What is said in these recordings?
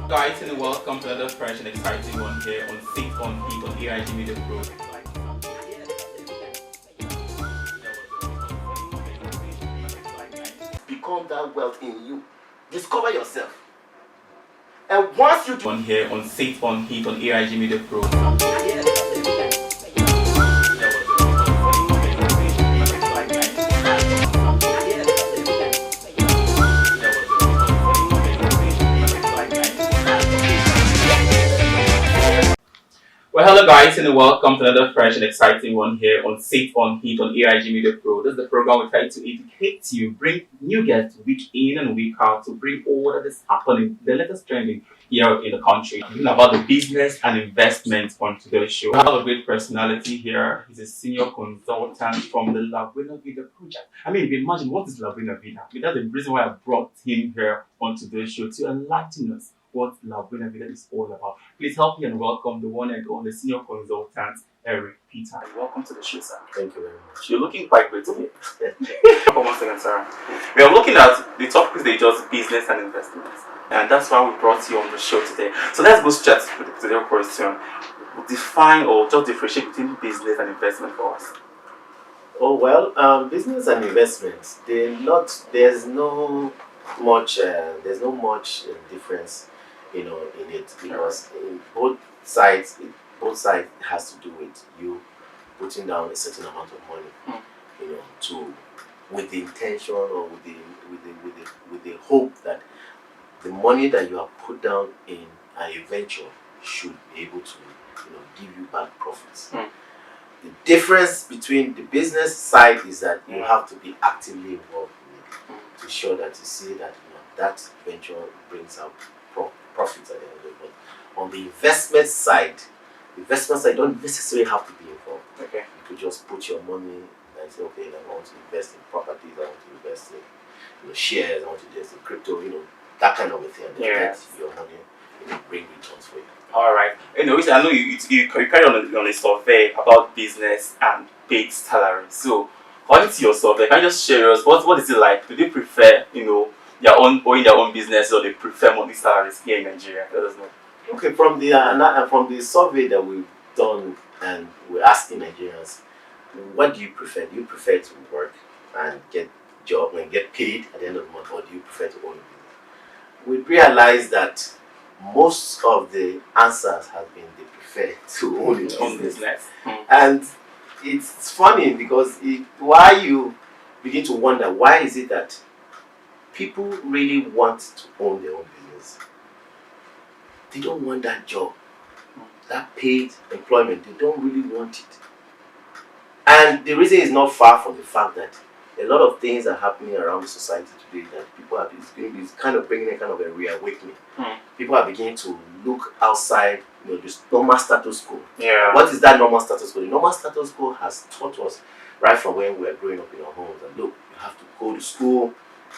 Guys, and welcome to another fresh and exciting one here on Sit on Heat on AIG Media Pro. Become that wealth in you. Discover yourself. And once you do On here on Sit on Heat on AIG Media Pro. Well, hello guys, and welcome to another fresh and exciting one here on Sit on Heat on AIG Media Pro. This is the program we try to educate you, bring new guests week in and week out to bring all that is happening, the latest trending here in the country. Talking about the business and investment on today's show. We have a great personality here. He's a senior consultant from the Buena Vida project. I mean, you can imagine what is Buena Vida. That's the reason why I brought him here on today's show to enlighten us what Buena Vida is all about. Please help me and welcome the one and only senior consultant, Eric Peter. Welcome to the show, sir. Thank you very much. You're looking quite great today. For 1 second, sir. We are looking at the topics they just business and investments. And that's why we brought you on the show today. So let's go straight to the question. Define or just differentiate between business and investment for us. Oh well, business and investments. There's no much difference, in it, because in both sides has to do with you putting down a certain amount of money, to with the intention or with the hope that the money that you have put down in an venture should be able to give you back profits. The difference between the business side is that you have to be actively involved in it to ensure that you see that that venture brings out profits at the end of it. But on the investment side don't necessarily have to be involved. Okay. You could just put your money and say, okay, I want to invest in properties, I want to invest in shares, I want to invest in crypto, that kind of a thing. And let your money bring returns for you. All right. I know you carry on a survey about business and paid salary. So, according to your survey, can you just share us what is it like? Do they prefer owning their own business, or they prefer monthly salaries here in Nigeria? Let us know. Okay, from the survey that we've done, and we're asking Nigerians, what do you prefer? Do you prefer to work and get job and get paid at the end of the month, or do you prefer to own a business? We realized that most of the answers have been they prefer to own a business. And it's funny because why you begin to wonder, why is it that people really want to own their own business? They don't want that job, that paid employment. They don't really want it. And the reason is not far from the fact that a lot of things are happening around the society today that people it's kind of bringing a kind of a reawakening. People are beginning to look outside, this normal status quo. Yeah. What is that normal status quo? The normal status quo has taught us right from when we were growing up in our homes that look, you have to go to school,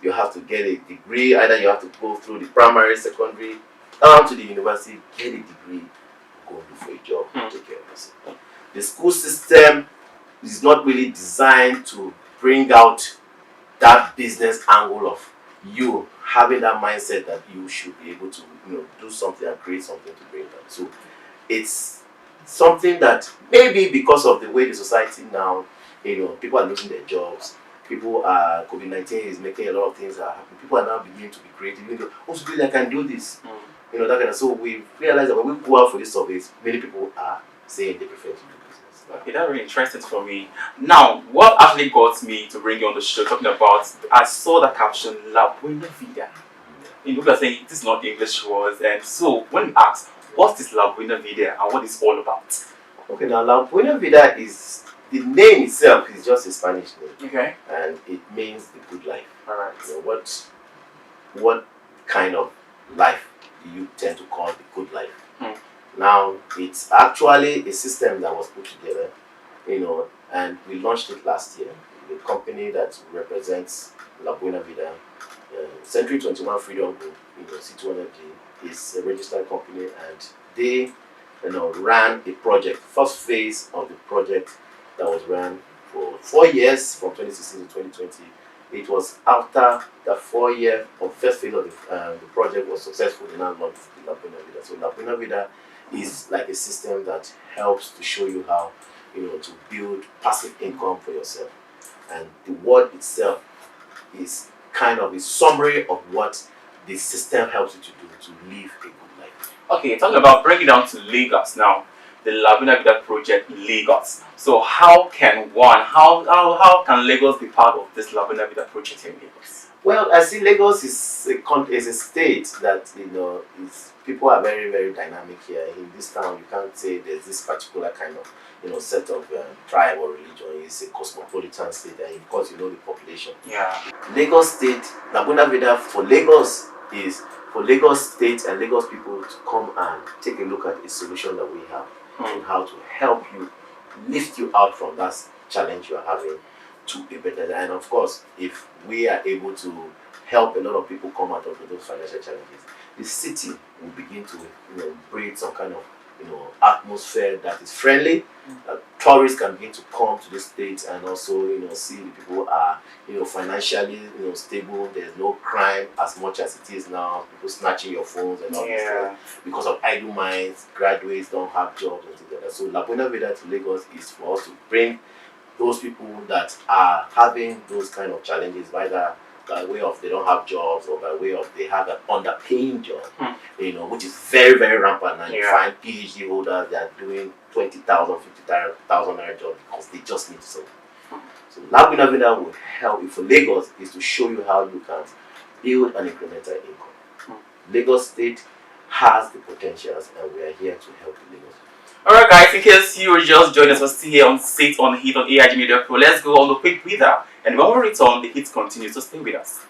you have to get a degree, either you have to go through the primary, secondary, down to the university, get a degree, go look for a job, take care of yourself. The school system is not really designed to bring out that business angle of you having that mindset that you should be able to do something and create something to bring that. So it's something that maybe because of the way the society now, people are losing their jobs. People are COVID-19 is making a lot of things happen. People are now beginning to be creative. Also, I can do this. That kind of. So we realize that when we go out for these surveys, many people are saying they prefer to do business. Okay, that's really interesting for me. Now, what actually got me to bring you on the show, talking about, I saw the caption, La Buena Vida. People are saying this is not English words, and so when we ask, what is La Buena Vida and what it's all about? Okay, now La Buena Vida is, the name itself is just a Spanish name. Okay. And it means the good life. All right. What kind of life do you tend to call the good life? Now, it's actually a system that was put together, and we launched it last year. The company that represents La Buena Vida, Century 21 Freedom Group, C2 Energy, is a registered company, and they ran a project, first phase of the project that was ran for 4 years from 2016 to 2020 it was after the 4 year of first phase of the project was successful. They now launched the Buena Vida. So Buena Vida is like a system that helps to show you how, to build passive income for yourself. And the word itself is kind of a summary of what the system helps you to do to live a good life. Okay, talking about breaking down to Lagos now, the Buena Vida project in Lagos. So how can how can Lagos be part of this Buena Vida project in Lagos? Well, I see Lagos is a state that is people are very very dynamic here. In this town, you can't say there's this particular kind of set of tribe or religion. It's a cosmopolitan state, and of course the population. Yeah. Lagos State, Buena Vida for Lagos is for Lagos State and Lagos people to come and take a look at a solution that we have and how to help you lift you out from that challenge you are having to a better. And of course, if we are able to help a lot of people come out of those financial challenges, the city will begin to breed some kind of atmosphere that is friendly. Tourists can begin to come to the state and also see the people are financially stable. There's no crime as much as it is now. People snatching your phones and all this stuff because of idle minds. Graduates don't have jobs and things like that. So Buena Vida to Lagos is for us to bring those people that are having those kind of challenges, either by way of they don't have jobs or by way of they have an underpaying job, which is very, very rampant. And you find PhD holders that are doing 20,000, 50,000 naira jobs because they just need to save. So Buena Vida will help you for Lagos is to show you how you can build an incremental income. Lagos State has the potentials and we are here to help Lagos. Alright guys, in case you just joined us, we're still here on Sit on Heat on AIG Media Pro. Let's go on a quick breather, and when we return, the heat continues, so stay with us.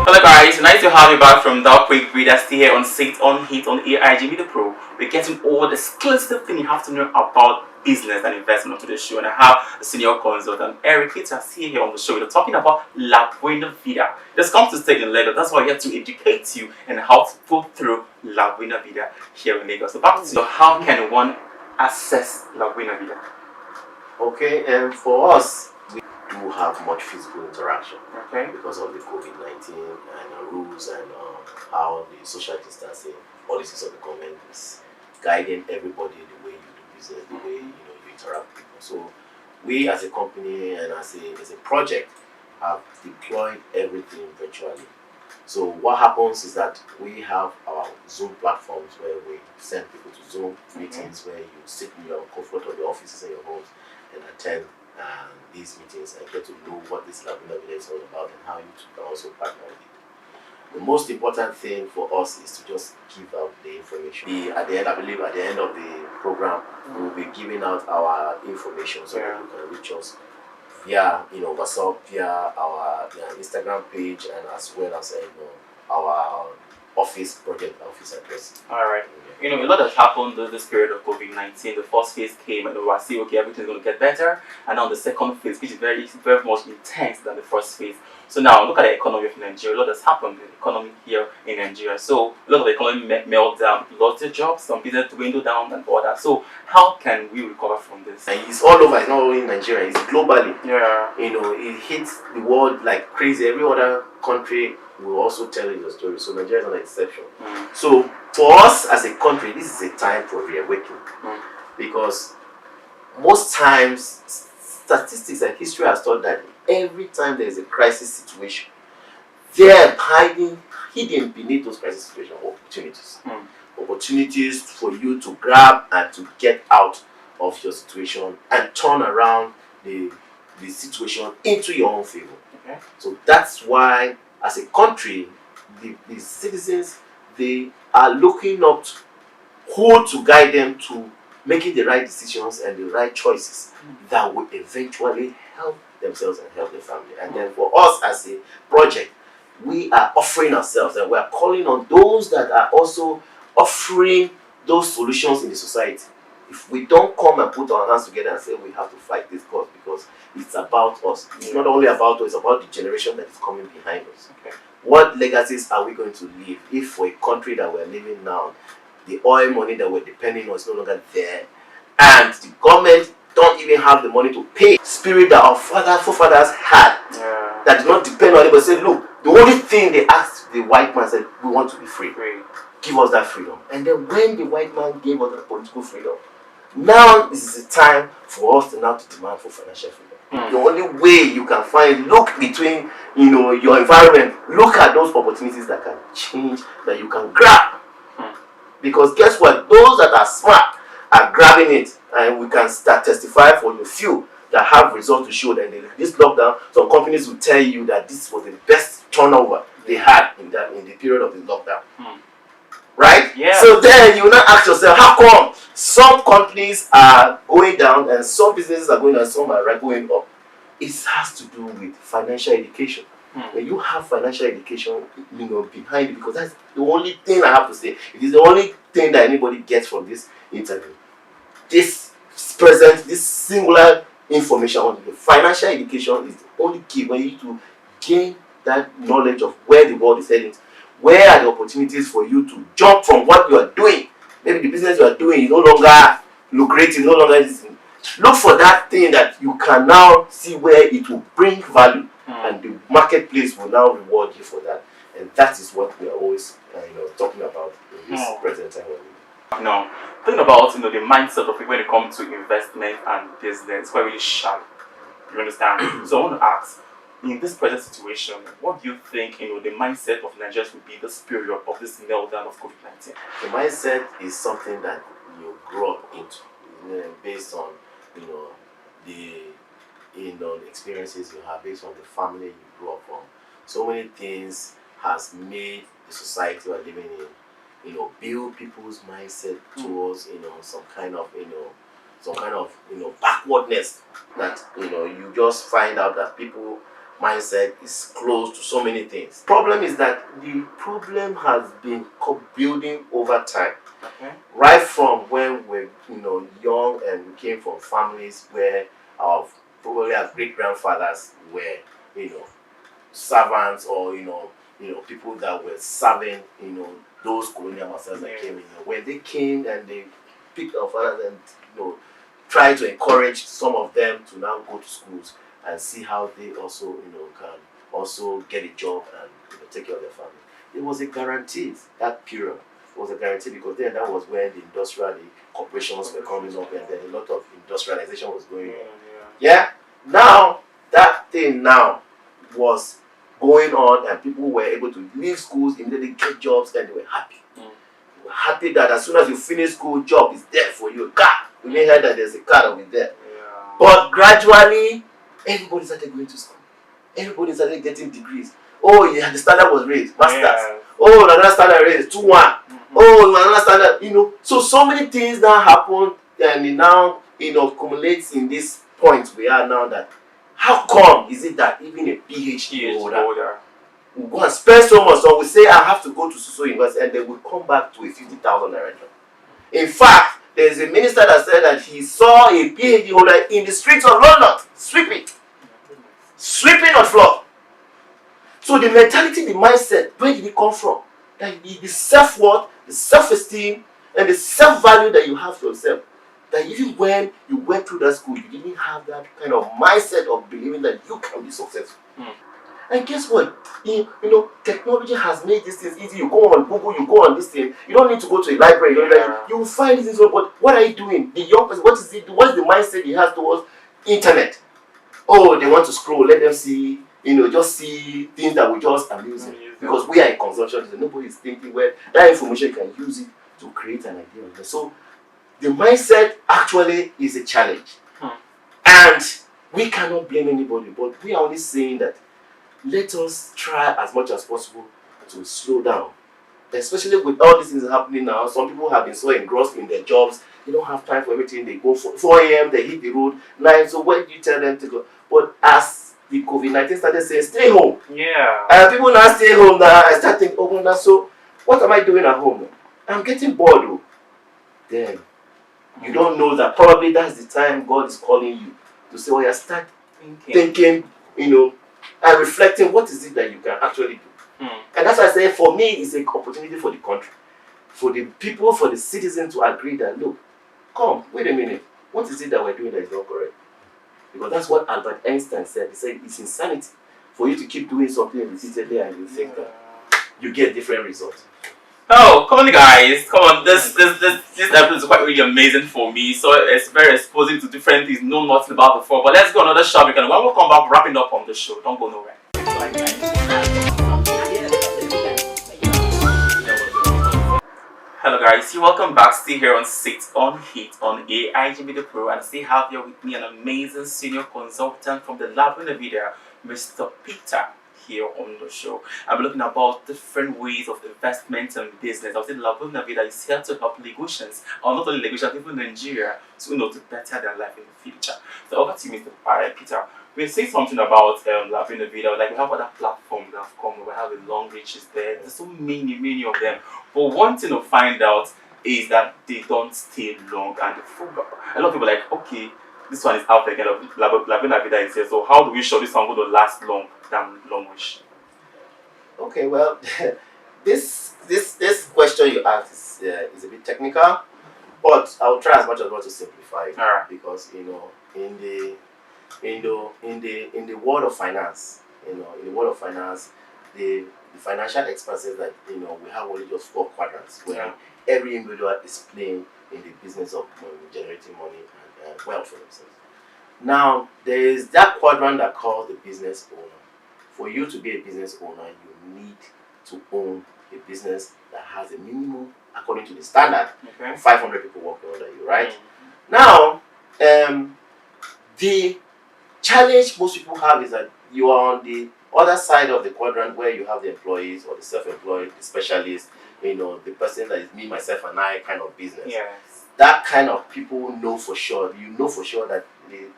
Hello guys, nice to have you back from that quick breather. Still here on Sit on Heat on AIG Media Pro. We're getting all the exclusive thing you have to know about business and investment to the show, and I have the senior consultant Eric here on the show. We're talking about Buena Vida. This comes to stay in Lagos. That's why we're here to educate you and how to go through Buena Vida here in Lagos. So back to how can one access Buena Vida? Okay, and for us, we do have much physical interaction because of the COVID-19 and rules and how the social distancing policies of the government is guiding everybody the way you do business, the way you interact with people. So we as a company and as a project have deployed everything virtually. So what happens is that we have our Zoom platforms where we send people to Zoom meetings where you sit in your comfort of your offices and your homes and attend these meetings and get to know what this Buena Vida is all about and how you can also partner with it. The most important thing for us is to just give out the information. At the end, I believe at the end of the program, we will be giving out our information so that you can reach us via WhatsApp, via our Instagram page, and as well as our project office address. Alright. A lot has happened in this period of COVID-19. The first phase came and we were saying, okay, everything's going to get better. And now the second phase, which is very, very much intense than the first phase. So now look at the economy of Nigeria. A lot has happened in the economy here in Nigeria. So a lot of the economy melt down, lost their jobs, some business dwindle down and all that. So how can we recover from this? And it's all over. It's not only in Nigeria. It's globally. Yeah. It hits the world like crazy. Every other country will also tell you the story. So Nigeria is not an exception. So for us as a country, this is a time for reawakening because most times statistics and history has taught that every time there is a crisis situation, there hidden beneath those crisis situations opportunities for you to grab and to get out of your situation and turn around the situation into your own favor. So that's why as a country, the citizens, they are looking up to who to guide them to making the right decisions and the right choices that will eventually help themselves and help their family. And then for us as a project, we are offering ourselves and we are calling on those that are also offering those solutions in the society. If we don't come and put our hands together and say we have to fight this cause because it's about us. It's not only about us, it's about the generation that is coming behind us. What legacies are we going to leave if for a country that we're living now, the oil money that we're depending on is no longer there, and the government don't even have the money to pay. Spirit that our forefathers had, that did not depend on it, but said, look, the only thing they asked the white man said, we want to be free. Give us that freedom. And then when the white man gave us that political freedom, now is the time for us to demand for financial freedom. The only way you can find, look between your environment, look at those opportunities that can change, that you can grab. Because guess what? Those that are smart are grabbing it, and we can start testify for the few that have results to show that this lockdown, some companies will tell you that this was the best turnover they had in the period of the lockdown. Right? Yeah. So then you now ask yourself, how come some companies are going down and some businesses are going down and some are going up? It has to do with financial education. When you have financial education, behind it, because that's the only thing I have to say. It is the only thing that anybody gets from this interview. This singular information on the financial education is the only key when you need to gain that knowledge of where the world is heading. Where are the opportunities for you to jump from what you are doing? Maybe the business you are doing is no longer lucrative, no longer this. Look for that thing that you can now see where it will bring value, and the marketplace will now reward you for that. And that is what we are always talking about in this present time. Now, thinking about the mindset of people when it comes to investment and business, it's quite really sharp. You understand? So I want to ask, in this present situation, what do you think the mindset of Nigerians would be this period of this meltdown of COVID-19? The mindset is something that you grow up into, based on the experiences you have, based on the family you grew up from. So many things has made the society we're living in, build people's mindset towards some kind of backwardness, that you just find out that people mindset is close to so many things. Problem is that the problem has been building over time. Right from when we're young and we came from families where probably our great grandfathers were servants, or people that were serving those colonial masters that came in. When they came and they picked our fathers and try to encourage some of them to now go to schools and see how they also can also get a job and take care of their family. It was a guarantee. That period was a guarantee, because then that was when the corporations were coming up, and then a lot of industrialization was going on. Yeah. Now that thing now was going on, and people were able to leave schools, immediately get jobs, and they were happy. They were happy that as soon as you finish school, job is there for you. A car. You may hear that there's a car over there. But gradually, everybody started going to school. Everybody started getting degrees. Oh yeah, the standard was raised. Masters. Oh, another standard raised. 2-1. Oh, another standard. So many things now happen, and it now accumulates in this point we are now, that how come is it that even a PhD holder will go and spend so much, so we say I have to go to Suso University, and they will come back to a 50,000 naira job. In fact, there's a minister that said that he saw a PhD holder in the streets of London sweeping on floor. So the mentality, the mindset, where did it come from? That the self-worth, the self-esteem, and the self-value that you have for yourself. That even when you went through that school, you didn't have that kind of mindset of believing that you can be successful. And guess what? Technology has made these things easy. You go on Google, you go on this thing. You don't need to go to a library. You will find these things. But what are you doing? The young person, what is the mindset he has towards internet? Oh, they want to scroll. Let them see. Just see things that will just amuse them. Because we are in consumption. Nobody is thinking where that information you can use it to create an idea. So the mindset actually is a challenge. And we cannot blame anybody, but we are only saying that let us try as much as possible to slow down. Especially with all these things happening now, some people have been so engrossed in their jobs, they don't have time for everything. They go for 4 a.m., they hit the road, 9. So when do you tell them to go? But as the COVID-19 started saying, stay home. And people now stay home now, I start thinking, oh, now, so what am I doing at home? I'm getting bored. Though. Then you don't know that probably that's the time God is calling you to say, oh, yeah, start thinking, and reflecting what is it that you can actually do. And that's why I say, for me, it's an opportunity for the country, for the people, for the citizens to agree that, look, come, wait a minute, what is it that we're doing that is not correct? Because that's what Albert Einstein said. He said it's insanity for you to keep doing something repeatedly and you think that you get different results. Oh, come on, guys! Come on, this episode is quite really amazing for me. So it's very exposing to different things, know nothing about before. But let's go another topic, and when we come back, wrapping up on the show. Don't go nowhere. Hello guys, you welcome back. Still here on Sit on Hit on AIG Media Pro, and I still have here with me an amazing senior consultant from the lab in the video, Mr. Peter, here on the show. I'm looking about different ways of investment and business. I was in Buena Vida is here to help Lagosians, or not only Lagosians, even Nigeria, to better their life in the future. So over to you, Mr. Peter. We'll say something about La Buena Vida. Like we have other platforms that have come. We have a long reaches there. There's so many of them. But one thing to find out is that they don't stay long, and a lot of people are like, okay, this one is out there, kind of La Buena Vida is here. So how do we show this one going to last long than long wish? Okay, well, this question you asked is a bit technical, but I'll try as much as possible to simplify it. Alright. Because in the world of finance, the financial expenses that we have only just 4 quadrants where every individual is playing in the business of generating money and wealth for themselves. Now there is that quadrant that calls the business owner. For you to be a business owner, you need to own a business that has a minimum, according to the standard, of 500 people working under you, right? Now, the challenge most people have is that you are on the other side of the quadrant where you have the employees or the self-employed, the specialist, the person that is me, myself, and I kind of business. Yes. That kind of people know for sure. You know for sure that the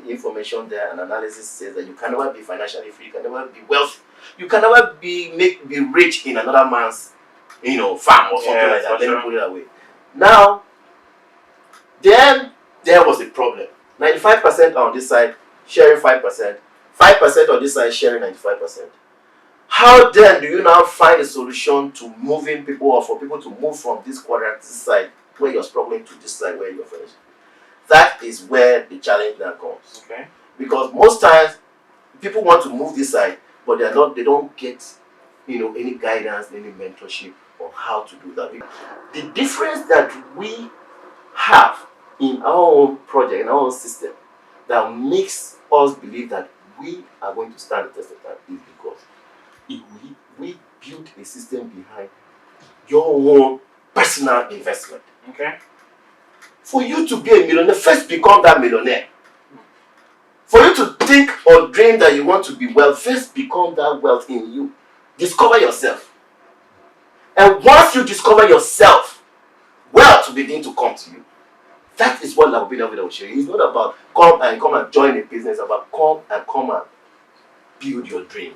information there and analysis says that you can never be financially free, you can never be wealthy, you can never be rich in another man's farm or something like that. Let me put it that way. Now, then there was a problem. 95% on this side sharing 5%, 5% on this side sharing 95%. How then do you now find a solution to moving people, or for people to move from this quadrant to this side where you're struggling to this side where you're finished? That is where the challenge now comes. Okay. Because most times people want to move this side, but they don't get any guidance, any mentorship on how to do that. The difference that we have in our own project, in our own system, that makes us believe that we are going to stand the test of time is because if we build a system behind your own personal investment. Okay. For you to be a millionaire, first become that millionaire. For you to think or dream that you want to be wealth, first become that wealth in you. Discover yourself. And once you discover yourself, wealth will begin to come to you. That is what La Buena Vida will show you. It's not about come and join a business, it's about come and build your dream.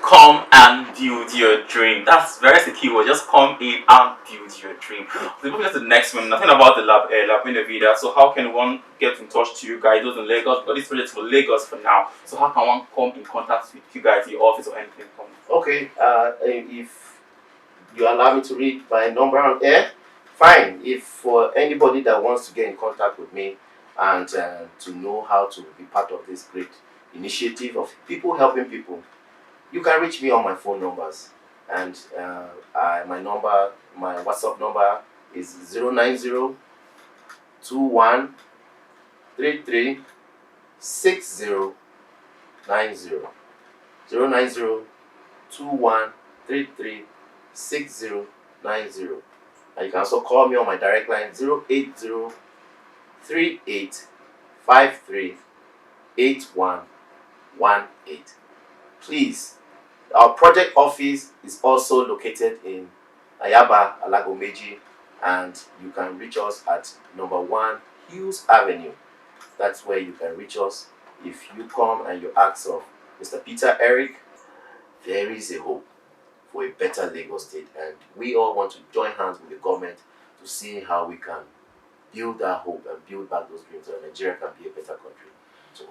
Come and build your dream. That's the key word. Just come in and build your dream. So moving on to the next one. Nothing about the La Buena Vida. So how can one get in touch to you guys? Those in Lagos, but this project is for Lagos for now. So how can one come in contact with you guys, your office or anything? Okay. If you allow me to read my number on air, fine. If for anybody that wants to get in contact with me and to know how to be part of this great initiative of people helping people, you can reach me on my phone numbers. And my WhatsApp number is 090 21 33 60 90. 090 21 33 60 90. And you can also call me on my direct line 080 38 53 8118. Please, our project office is also located in Ayaba, Alagomeji, and you can reach us at number 1 Hughes Avenue. That's where you can reach us. If you come and you ask of Mr. Peter Eric, there is a hope for a better Lagos State, and we all want to join hands with the government to see how we can build that hope and build back those dreams so Nigeria can be a better country. So,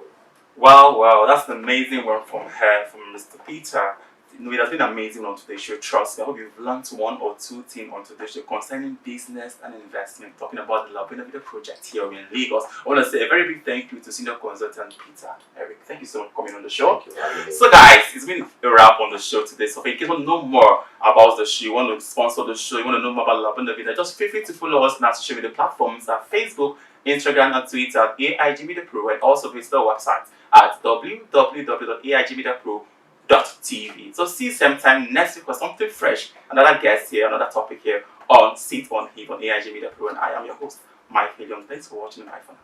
wow, that's an amazing one from Mr. Peter. it has been amazing on today's show. Trust me, I hope you've learned one or two things on today's show concerning business and investment. Talking about the Buena Vida project here in Lagos. I want to say a very big thank you to senior consultant Peter Eric. Thank you so much for coming on the show. So, guys, it's been a wrap on the show today. So, if you want to know more about the show, you want to sponsor the show, you want to know more about Buena Vida, just feel free to follow us on our social media platforms at Facebook, Instagram, and Twitter at AIG Media Pro, and also visit our website at www.aigmediapro.tv. So see you same time next week for something fresh, another guest here, another topic here on Sit on Heat on AIG Media Pro, and I am your host, Mike Million. Thanks for watching. Bye for now.